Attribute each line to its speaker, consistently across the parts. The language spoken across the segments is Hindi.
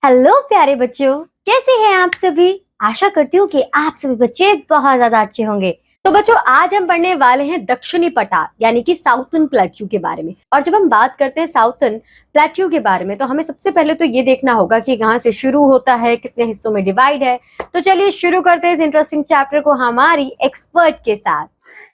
Speaker 1: हेलो प्यारे बच्चों, कैसे हैं आप सभी। आशा करती हूँ कि आप सभी बच्चे बहुत ज्यादा अच्छे होंगे। तो बच्चों, आज हम पढ़ने वाले हैं दक्षिणी पठार यानी कि साउथर्न प्लेट्यू के बारे में। और जब हम बात करते हैं साउथर्न प्लेट्यू के बारे में, तो हमें सबसे पहले तो ये देखना होगा कि कहाँ से शुरू होता है, कितने हिस्सों में डिवाइड है। तो चलिए शुरू करते हैं इस इंटरेस्टिंग चैप्टर को हमारी एक्सपर्ट के साथ।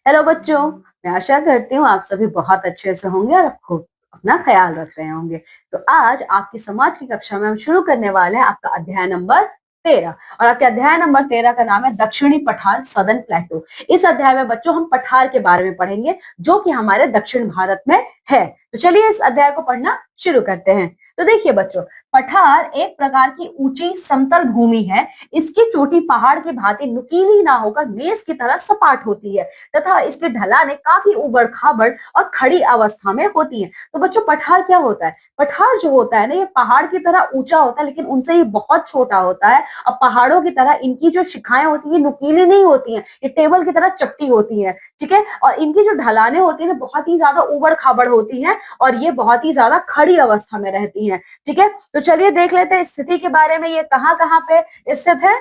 Speaker 2: हेलो बच्चों, मैं आशा करती हूँ आप सभी बहुत अच्छे से होंगे और खूब अपना ख्याल रख रहे होंगे। तो आज आपकी समाज की कक्षा में हम शुरू करने वाले हैं आपका अध्याय नंबर 13। और आपके अध्याय नंबर 13 का नाम है दक्षिणी पठार सदर्न प्लेटो। इस अध्याय में बच्चों हम पठार के बारे में पढ़ेंगे जो कि हमारे दक्षिण भारत में है। तो चलिए इस अध्याय को पढ़ना शुरू करते हैं। तो देखिए बच्चों, पठार एक प्रकार की ऊंची समतल भूमि है। इसकी चोटी पहाड़ की भांति नुकीली ना होकर मेज की तरह सपाट होती है तथा इसकी ढलानें काफी उबड़ खाबड़ और खड़ी अवस्था में होती है। तो बच्चों, पठार क्या होता है? पठार जो होता है ना, ये पहाड़ की तरह ऊंचा होता है लेकिन उनसे ये बहुत छोटा होता है। और पहाड़ों की तरह इनकी जो शिखाएं होती है नुकीली नहीं होती हैं, ये टेबल की तरह चपटी होती है। ठीक है। और इनकी जो ढलानें होती है बहुत ही ज्यादा उबड़ खाबड़ होती है और ये बहुत ही ज्यादा खड़ी अवस्था में रहती है। ठीक है। तो चलिए देख लेते हैं स्थिति के बारे में, ये कहाँ कहाँ पे स्थित है।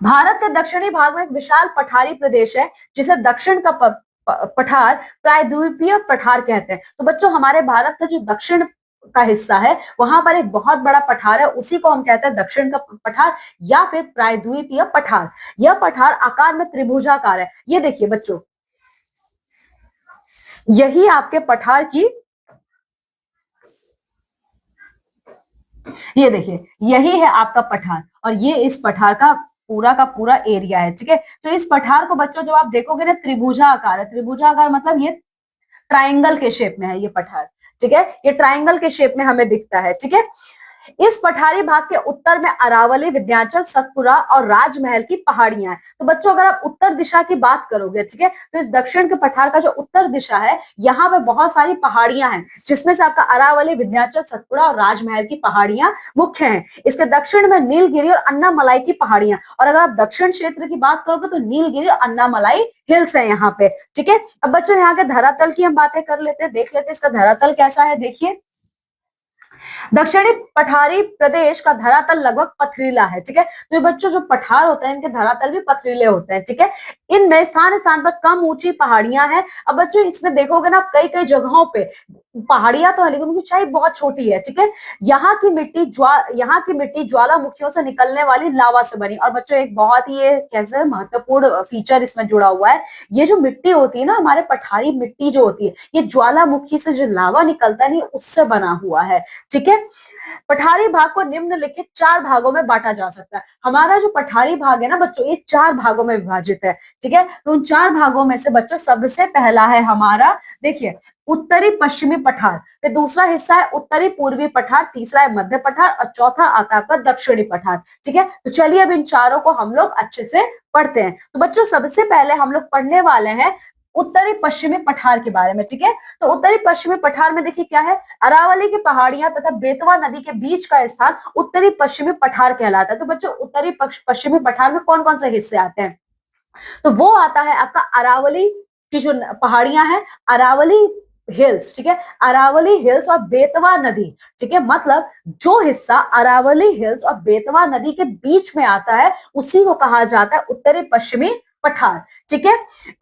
Speaker 2: भारत के दक्षिणी भाग में एक विशाल पठारी प्रदेश है जिसे दक्षिण का पठार प्रायद्वीपीय पठार कहते हैं। तो बच्चों, हमारे भारत का जो दक्षिण का हिस्सा है वहां पर एक बहुत बड़ा पठार है, उसी को हम कहते हैं दक्षिण का पठार या फिर प्रायद्वीपीय पठार। यह पठार आकार में त्रिभुजाकार है। ये देखिए बच्चों, यही आपके पठार की, ये देखिए यही है आपका पठार और ये इस पठार का पूरा एरिया है। ठीक है। तो इस पठार को बच्चों जब आप देखोगे ना, त्रिभुजाकार है। त्रिभुजाकार मतलब ये ट्रायंगल के शेप में है ये पठार। ठीक है। ये ट्रायंगल के शेप में हमें दिखता है। ठीक है। इस पठारी भाग के उत्तर में अरावली, विंध्याचल, सतपुरा और राजमहल की पहाड़ियां हैं। तो बच्चों, अगर आप उत्तर दिशा की बात करोगे, ठीक है, तो इस दक्षिण के पठार का जो उत्तर दिशा है यहाँ पे बहुत सारी पहाड़ियां हैं जिसमें से आपका अरावली, विंध्याचल, सतपुरा और राजमहल की पहाड़ियां मुख्य हैं। इसके दक्षिण में नीलगिरी और अन्नामलाई की पहाड़ियां। और अगर आप दक्षिण क्षेत्र की बात करोगे तो नीलगिरी और अन्नामलाई हिल्स है यहाँ पे। ठीक है। अब बच्चों, यहाँ के धरातल की हम बातें कर लेते हैं, देख लेते हैं इसका धरातल कैसा है। देखिए, दक्षिणी पठारी प्रदेश का धरातल लगभग पथरीला है। ठीक है। तो ये बच्चों, जो पठार होते हैं इनके धरातल भी पथरीले होते हैं। ठीक है। इनमें स्थान स्थान पर कम ऊंची पहाड़ियां हैं। अब बच्चों, इसमें देखोगे ना, कई कई जगहों पे पहाड़ियां तो है लेकिन उनकी ऊंचाई बहुत छोटी है। ठीक है। यहाँ की मिट्टी ज्वालामुखियों से निकलने वाली लावा से बनी। और बच्चों, एक बहुत ही ये कैसे महत्वपूर्ण फीचर इसमें जुड़ा हुआ है, ये जो मिट्टी होती है ना, हमारे पठारी मिट्टी जो होती है, ये ज्वालामुखी से जो लावा निकलता है उससे बना हुआ है। ठीक है। पठारी भाग को निम्नलिखित 4 भागों में बांटा जा सकता है। हमारा जो पठारी भाग है ना बच्चों, ये 4 भागों में विभाजित है। ठीक है। तो उन 4 भागों में से बच्चों सबसे पहला है हमारा, देखिए, उत्तरी पश्चिमी पठार। फिर दूसरा हिस्सा है उत्तरी पूर्वी पठार, तीसरा है मध्य पठार और चौथा आता है आपका दक्षिणी पठार। ठीक है। तो चलिए अब इन चारों को हम लोग अच्छे से पढ़ते हैं। तो बच्चों, सबसे पहले हम लोग पढ़ने वाले हैं उत्तरी पश्चिमी पठार के बारे में। ठीक है। तो उत्तरी पश्चिमी पठार में देखिए क्या है, अरावली की पहाड़ियां तथा बेतवा नदी के बीच का स्थान उत्तरी पश्चिमी पठार कहलाता है। तो बच्चों, उत्तरी पश्चिमी पठार में कौन कौन से हिस्से आते हैं? तो वो आता है आपका अरावली की जो पहाड़ियां हैं, अरावली हिल्स। ठीक है। अरावली हिल्स और बेतवा नदी। ठीक है। मतलब जो हिस्सा अरावली हिल्स और बेतवा नदी के बीच में आता है उसी को कहा जाता है उत्तरी पश्चिमी पठार। ठीक है।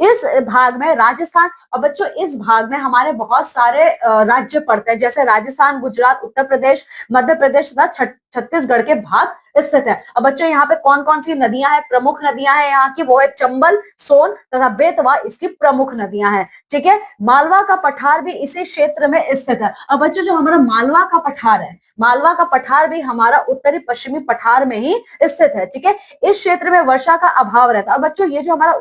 Speaker 2: इस भाग में राजस्थान, और बच्चों इस भाग में हमारे बहुत सारे राज्य पड़ते हैं, जैसे राजस्थान, गुजरात, उत्तर प्रदेश, मध्य प्रदेश तथा छत्तीसगढ़ के भाग स्थित है। अब बच्चों, यहाँ पे कौन कौन सी नदियां हैं, प्रमुख नदियां हैं यहाँ की, वो है चंबल, सोन तथा बेतवा, इसकी प्रमुख नदियां हैं। ठीक है। मालवा का पठार भी इसी क्षेत्र में स्थित है। अब बच्चों, जो हमारा मालवा का पठार है, मालवा का पठार भी हमारा उत्तरी पश्चिमी पठार में ही स्थित है। ठीक है। इस क्षेत्र में वर्षा का अभाव रहता है। और बच्चों, ये जो हमारा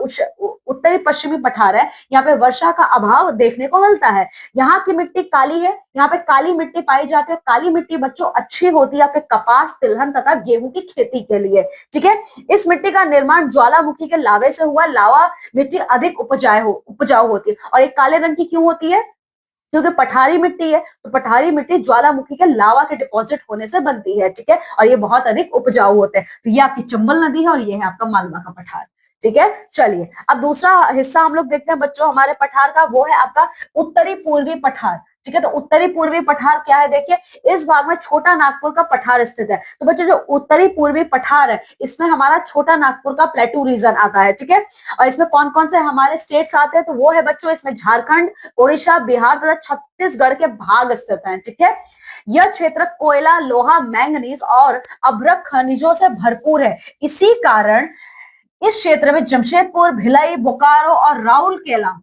Speaker 2: उत्तरी पश्चिमी पठार है, यहाँ पे वर्षा का अभाव देखने को मिलता है। यहाँ की मिट्टी काली है, यहाँ पे काली मिट्टी पाई जाती है। काली मिट्टी बच्चों अच्छी होती है आपके कपास, तिलहन तथा गेहूं की खेती के लिए। ठीक है। इस मिट्टी का निर्माण ज्वालामुखी के लावे से हुआ। लावा मिट्टी अधिक उपजाऊ होती है। और एक काले रंग की क्यों होती है? क्योंकि पठारी मिट्टी है, तो पठारी मिट्टी ज्वालामुखी के लावा के डिपॉजिट होने से बनती है। ठीक है। और ये बहुत अधिक उपजाऊ होते हैं। तो ये आपकी चंबल नदी है और ये है आपका मालवा का पठार। ठीक है। चलिए अब दूसरा हिस्सा हम लोग देखते हैं बच्चों हमारे पठार का, वो है आपका उत्तरी पूर्वी पठार। ठीक है, तो उत्तरी पूर्वी पठार क्या है, देखिए इस भाग में छोटा नागपुर का पठार स्थित है। तो बच्चों जो उत्तरी पूर्वी पठार है इसमें हमारा छोटा नागपुर का प्लेटू रीजन आता है। ठीक है, और इसमें कौन कौन से हमारे स्टेट्स आते हैं, तो वो है बच्चों इसमें झारखंड, उड़ीसा, बिहार तथा छत्तीसगढ़ के भाग स्थित हैं। ठीक है, यह क्षेत्र कोयला, लोहा, मैंगनीज और अभ्रक खनिजों से भरपूर है। इसी कारण इस क्षेत्र में जमशेदपुर, भिलाई, बोकारो और राउरकेला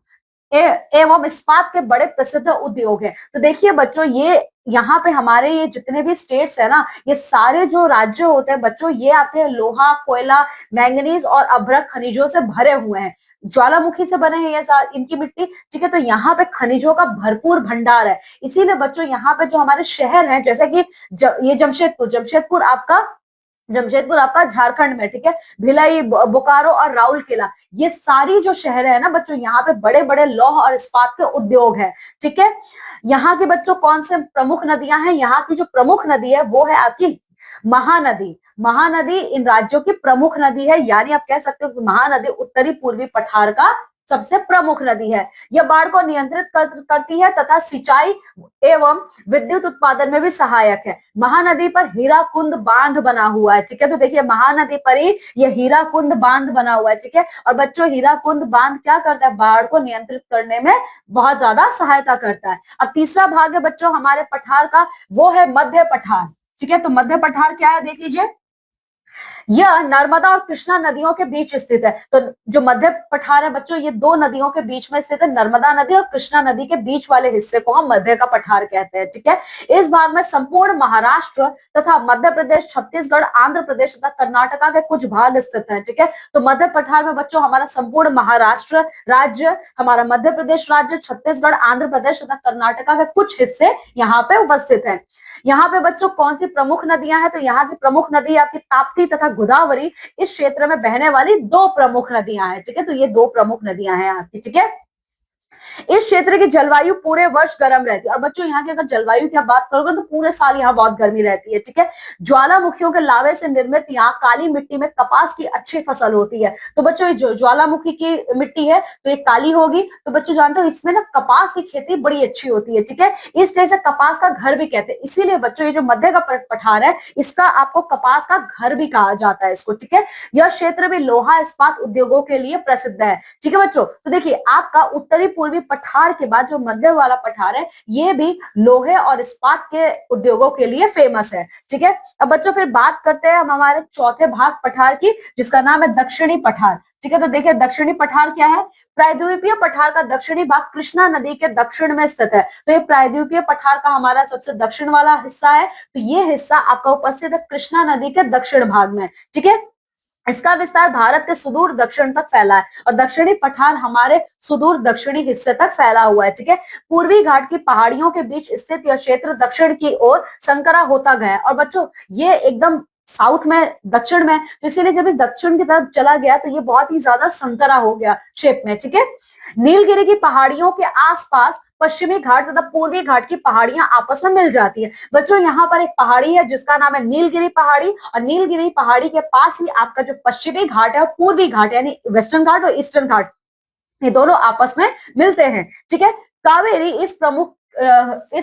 Speaker 2: एवं इस्पात के बड़े प्रसिद्ध उद्योग हैं। तो देखिए बच्चों ये यहाँ पे हमारे ये जितने भी स्टेट्स है ना, ये सारे जो राज्य होते हैं बच्चों, ये आपके लोहा, कोयला, मैंगनीज और अभ्रक खनिजों से भरे हुए हैं। ज्वालामुखी से बने हैं ये इनकी मिट्टी। ठीक है, तो यहाँ पे खनिजों का भरपूर भंडार है। इसीलिए बच्चों यहाँ पे जो हमारे शहर हैं, जैसे कि ये जमशेदपुर आपका झारखंड में, ठीक है, भिलाई, बोकारो और राउरकेला, ये सारी जो शहर है ना बच्चों, यहाँ पे बड़े बड़े लौह और इस्पात के उद्योग है। ठीक है, यहाँ के बच्चों कौन से प्रमुख नदियां हैं, यहाँ की जो प्रमुख नदी है वो है आपकी महानदी। महानदी इन राज्यों की प्रमुख नदी है, यानी आप कह सकते हो कि महानदी उत्तरी पूर्वी पठार का सबसे प्रमुख नदी है। यह बाढ़ को नियंत्रित करती है तथा सिंचाई एवं विद्युत उत्पादन में भी सहायक है। महानदी पर हीराकुंड बांध बना हुआ है। ठीक है, तो देखिए महानदी पर ही यह हीराकुंड बांध बना हुआ है। ठीक है, और बच्चों हीराकुंड बांध क्या करता है, बाढ़ को नियंत्रित करने में बहुत ज्यादा सहायता करता है। अब तीसरा भाग है बच्चों हमारे पठार का, वो है मध्य पठार। ठीक है, तो मध्य पठार क्या है देख लीजिए, यह नर्मदा और कृष्णा नदियों के बीच स्थित है। तो जो मध्य पठार है बच्चों, ये दो नदियों के बीच में स्थित है, नर्मदा नदी और कृष्णा नदी के बीच वाले हिस्से को हम मध्य का पठार कहते हैं। ठीक है, इस भाग में संपूर्ण महाराष्ट्र तथा मध्य प्रदेश, छत्तीसगढ़, आंध्र प्रदेश तथा कर्नाटका के कुछ भाग स्थित हैं। ठीक है, तो मध्य पठार में बच्चों हमारा संपूर्ण महाराष्ट्र राज्य, हमारा मध्य प्रदेश राज्य, छत्तीसगढ़, आंध्र प्रदेश तथा कर्नाटका के कुछ हिस्से यहाँ पे उपस्थित हैं। यहाँ पे बच्चों कौन सी प्रमुख नदियां हैं, तो यहाँ की प्रमुख नदी आपकी ताप्ती तथा गोदावरी इस क्षेत्र में बहने वाली दो प्रमुख नदियां हैं। ठीक है, तो ये दो प्रमुख नदियां हैं आपकी। ठीक है, इस क्षेत्र की जलवायु पूरे वर्ष गर्म रहती है। और बच्चों यहाँ की अगर जलवायु की आप बात करोगे तो पूरे साल यहाँ बहुत गर्मी रहती है। ठीक है, ज्वालामुखियों के लावे से निर्मित यहाँ काली मिट्टी में कपास की अच्छी फसल होती है। तो बच्चों ये ज्वालामुखी की मिट्टी है तो ये काली होगी। तो बच्चों जानते हो इसमें ना कपास की खेती बड़ी अच्छी होती है। ठीक है, इस तरह से कपास का घर भी कहते हैं। इसीलिए बच्चों ये जो मध्य का पठार है इसका आपको कपास का घर भी कहा जाता है इसको। ठीक है, यह क्षेत्र भी लोहा इस्पात उद्योगों के लिए प्रसिद्ध है। ठीक है बच्चों, तो देखिए आपका उत्तरी पूर्वी पठार के बाद जो मध्य वाला पठार है ये भी लोहे और इस्पात के उद्योगों के लिए फेमस है। ठीक है, अब बच्चों फिर बात करते हैं हम हमारे चौथे भाग पठार की, जिसका नाम है दक्षिणी पठार। ठीक है, तो देखिए दक्षिणी पठार क्या है, प्रायद्वीपीय पठार का दक्षिणी भाग कृष्णा नदी के दक्षिण में स्थित है। तो ये प्रायद्वीपीय पठार का हमारा सबसे दक्षिण वाला हिस्सा है। तो ये हिस्सा आपका उपस्थित है कृष्णा नदी के दक्षिण भाग में। ठीक है, इसका विस्तार भारत के सुदूर दक्षिण तक फैला है और दक्षिणी पठार हमारे सुदूर दक्षिणी हिस्से तक फैला हुआ है। ठीक है, पूर्वी घाट की पहाड़ियों के बीच स्थित यह क्षेत्र दक्षिण की ओर संकरा होता गया और बच्चों ये एकदम साउथ में, दक्षिण में, तो इसीलिए जब इस दक्षिण की तरफ चला गया तो ये बहुत ही ज्यादा संकरा हो गया शेप में। ठीक है, नीलगिरी की पहाड़ियों के आसपास पश्चिमी घाट तथा पूर्वी घाट की पहाड़ियां आपस में मिल जाती है। बच्चों यहाँ पर एक पहाड़ी है जिसका नाम है नीलगिरी पहाड़ी और नीलगिरी पहाड़ी के पास ही आपका जो पश्चिमी घाट है और पूर्वी घाट यानी वेस्टर्न घाट और ईस्टर्न घाट, ये दोनों आपस में मिलते हैं। ठीक है, कावेरी इस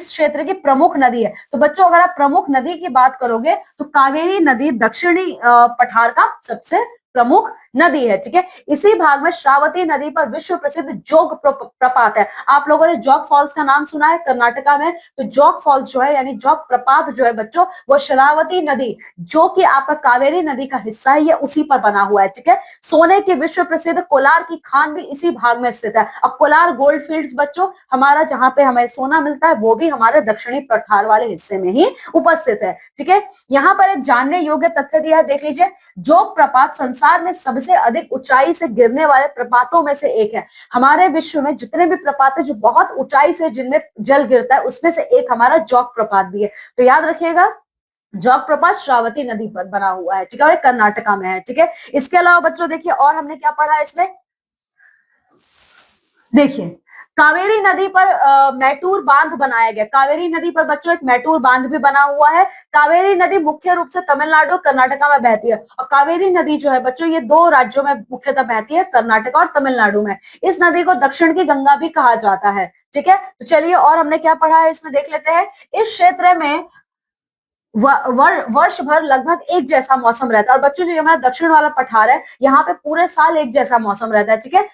Speaker 2: क्षेत्र की प्रमुख नदी है। तो बच्चों अगर आप प्रमुख नदी की बात करोगे तो कावेरी नदी दक्षिणी पठार का सबसे प्रमुख नदी है। ठीक है, इसी भाग में श्रावती नदी पर विश्व प्रसिद्ध जोग प्रपात है। आप लोगों ने जोग फॉल्स का नाम सुना है कर्नाटका में, तो जोग फॉल्स जो है यानी जोग प्रपात जो है बच्चों वो श्रावती नदी जो कि आपका कावेरी नदी का हिस्सा है ये उसी पर बना हुआ है। ठीक है, सोने की विश्व प्रसिद्ध कोलार की खान भी इसी भाग में स्थित है। अब कोलार गोल्ड फील्ड्स बच्चों हमारा जहां पे हमें सोना मिलता है वो भी हमारे दक्षिणी पठार वाले हिस्से में ही उपस्थित है। ठीक है, यहाँ पर एक जानने योग्य तथ्य दिया है, देख लीजिए। जोग प्रपात संसार में सबसे अधिक ऊंचाई से गिरने वाले प्रपातों में से एक है। हमारे विश्व में जितने भी प्रपात है जो बहुत ऊंचाई से जिनमें जल गिरता है उसमें से एक हमारा जोग प्रपात भी है। तो याद रखिएगा जोग प्रपात श्रावती नदी पर बना हुआ है। ठीक है, और कर्नाटका में है। ठीक है, इसके अलावा बच्चों देखिए और हमने क्या पढ़ा है इसमें, देखिए कावेरी नदी पर मैटूर बांध बनाया गया। कावेरी नदी पर बच्चों एक मैटूर बांध भी बना हुआ है। कावेरी नदी मुख्य रूप से तमिलनाडु कर्नाटका में बहती है, और कावेरी नदी जो है बच्चों ये दो राज्यों में मुख्यतः बहती है, कर्नाटक और तमिलनाडु में। इस नदी को दक्षिण की गंगा भी कहा जाता है। ठीक है, तो चलिए और हमने क्या पढ़ा है इसमें देख लेते हैं। इस क्षेत्र में वर्ष भर लगभग एक जैसा मौसम रहता है। और बच्चों जो हमारा दक्षिण वाला पठार है, यहाँ पे पूरे साल एक जैसा मौसम रहता है। ठीक है,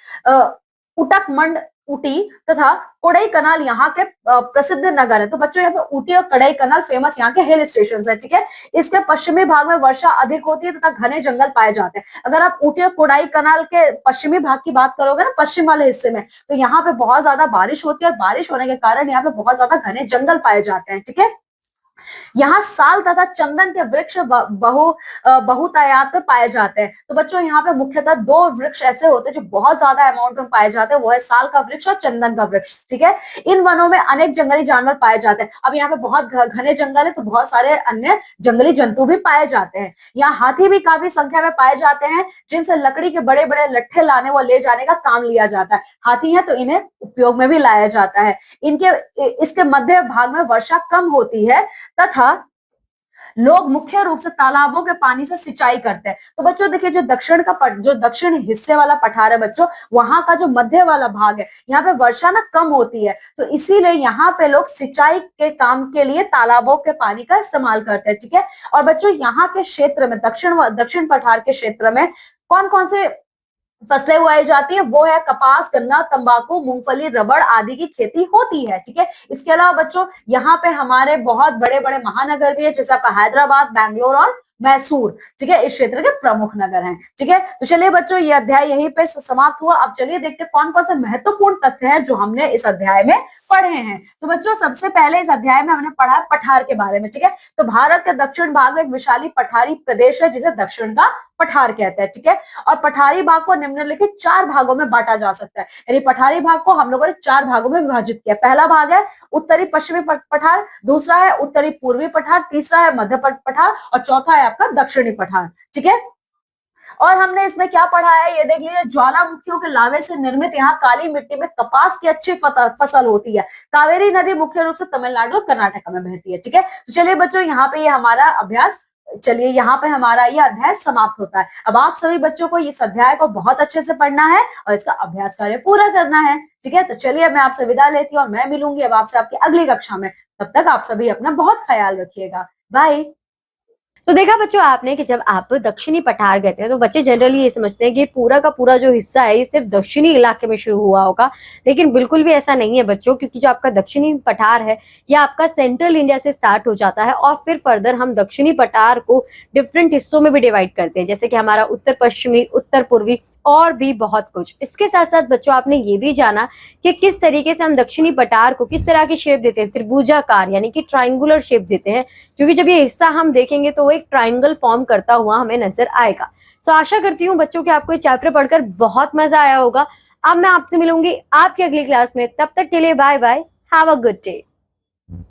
Speaker 2: उटकमंड, ऊटी तथा कोडाईकनाल यहाँ के प्रसिद्ध नगर है। तो बच्चों यहाँ पे ऊटी और कोडाईकनाल फेमस यहाँ के हिल स्टेशन है। ठीक है, इसके पश्चिमी भाग में वर्षा अधिक होती है तथा घने जंगल पाए जाते हैं। अगर आप ऊटी और कोडाईकनाल के पश्चिमी भाग की बात करोगे ना, पश्चिम वाले हिस्से में, तो यहाँ पे बहुत ज्यादा बारिश होती है, और बारिश होने के कारण यहाँ पे बहुत ज्यादा घने जंगल पाए जाते हैं। ठीक है, यहाँ साल तथा चंदन के वृक्ष बहुतायत में पाए जाते हैं। तो बच्चों यहाँ पे मुख्यतः दो वृक्ष ऐसे होते हैं जो बहुत ज्यादा अमाउंट में पाए जाते हैं, वो है साल का वृक्ष और चंदन का वृक्ष। ठीक है, इन वनों में अनेक जंगली जानवर पाए जाते हैं। अब यहाँ पे बहुत घने जंगल है, तो बहुत सारे अन्य जंगली जंतु भी पाए जाते हैं। यहाँ हाथी भी काफी संख्या में पाए जाते हैं, जिनसे लकड़ी के बड़े बड़े लट्ठे लाने व ले जाने का काम लिया जाता है। हाथी है तो इन्हें उपयोग में भी लाया जाता है। इसके मध्य भाग में वर्षा कम होती है तथा लोग मुख्य रूप से तालाबों के पानी से सिंचाई करते हैं। तो बच्चों देखिए, जो दक्षिण हिस्से वाला पठार है बच्चों, वहां का जो मध्य वाला भाग है, यहाँ पे वर्षा ना कम होती है, तो इसीलिए यहाँ पे लोग सिंचाई के काम के लिए तालाबों के पानी का इस्तेमाल करते हैं। ठीक है, और बच्चों यहाँ के क्षेत्र में, दक्षिण पठार के क्षेत्र में कौन कौन से फसलें उगाई जाती है, वो है कपास, गन्ना, तंबाकू, मूंगफली, रबड़ आदि की खेती होती है। ठीक है, इसके अलावा बच्चों यहाँ पे हमारे बहुत बड़े बड़े महानगर भी है, जैसे आपका हैदराबाद, बैंगलोर और मैसूर। ठीक है, इस क्षेत्र के प्रमुख नगर हैं। ठीक है, तो चलिए बच्चों, ये अध्याय यहीं पे समाप्त हुआ। अब चलिए देखते हैं कौन कौन से महत्वपूर्ण तथ्य हैं जो हमने इस अध्याय में पढ़े हैं। तो बच्चों सबसे पहले इस अध्याय में हमने पढ़ा पठार के बारे में। ठीक है, तो भारत के दक्षिण भाग में एक विशाली पठारी प्रदेश है, जिसे दक्षिण का पठार कहते हैं। ठीक है, और पठारी भाग को निम्नलिखित 4 भागों में बांटा जा सकता है। यानी पठारी भाग को हम लोगों ने 4 भागों में विभाजित किया। पहला भाग है उत्तरी पश्चिमी पठार, दूसरा है उत्तरी पूर्वी पठार, तीसरा है मध्य पठार, और चौथा है आपका दक्षिणी पठार। ठीक है, और हमने इसमें क्या पढ़ा है ये देख लीजिए। ज्वालामुखियों के लावे से निर्मित यहाँ काली मिट्टी में कपास की अच्छी फसल होती है। कावेरी नदी मुख्य रूप से तमिलनाडु और कर्नाटक में बहती है। ठीक है, तो चलिए बच्चों, यहाँ पे ये हमारा अभ्यास, चलिए यहाँ पे हमारा ये अध्याय समाप्त होता है। अब आप सभी बच्चों को इस अध्याय को बहुत अच्छे से पढ़ना है और इसका अभ्यास कार्य पूरा करना है। ठीक है, तो चलिए मैं आपसे विदा लेती हूँ और मैं मिलूंगी अब आपसे आपकी अगली कक्षा में। तब तक आप सभी अपना बहुत ख्याल रखिएगा। बाय।
Speaker 1: तो देखा बच्चों आपने कि जब आप दक्षिणी पठार कहते हैं तो बच्चे जनरली ये समझते हैं कि पूरा का पूरा जो हिस्सा है ये सिर्फ दक्षिणी इलाके में शुरू हुआ होगा, लेकिन बिल्कुल भी ऐसा नहीं है बच्चों, क्योंकि जो आपका दक्षिणी पठार है यह आपका सेंट्रल इंडिया से स्टार्ट हो जाता है और फिर फर्दर हम दक्षिणी पठार को डिफरेंट हिस्सों में भी डिवाइड करते हैं, जैसे कि हमारा उत्तर पश्चिमी, उत्तर पूर्वी और भी बहुत कुछ। इसके साथ साथ बच्चों आपने ये भी जाना कि किस तरीके से हम दक्षिणी पठार को किस तरह की शेप देते हैं, त्रिभुजाकार यानी कि ट्राइंगुलर शेप देते हैं, क्योंकि जब ये हिस्सा हम देखेंगे तो वो एक ट्राइंगल फॉर्म करता हुआ हमें नजर आएगा। तो आशा करती हूँ बच्चों कि आपको ये चैप्टर पढ़कर बहुत मजा आया होगा। अब मैं आपसे मिलूंगी आपकी अगली क्लास में, तब तक के लिए bye bye, have a good day.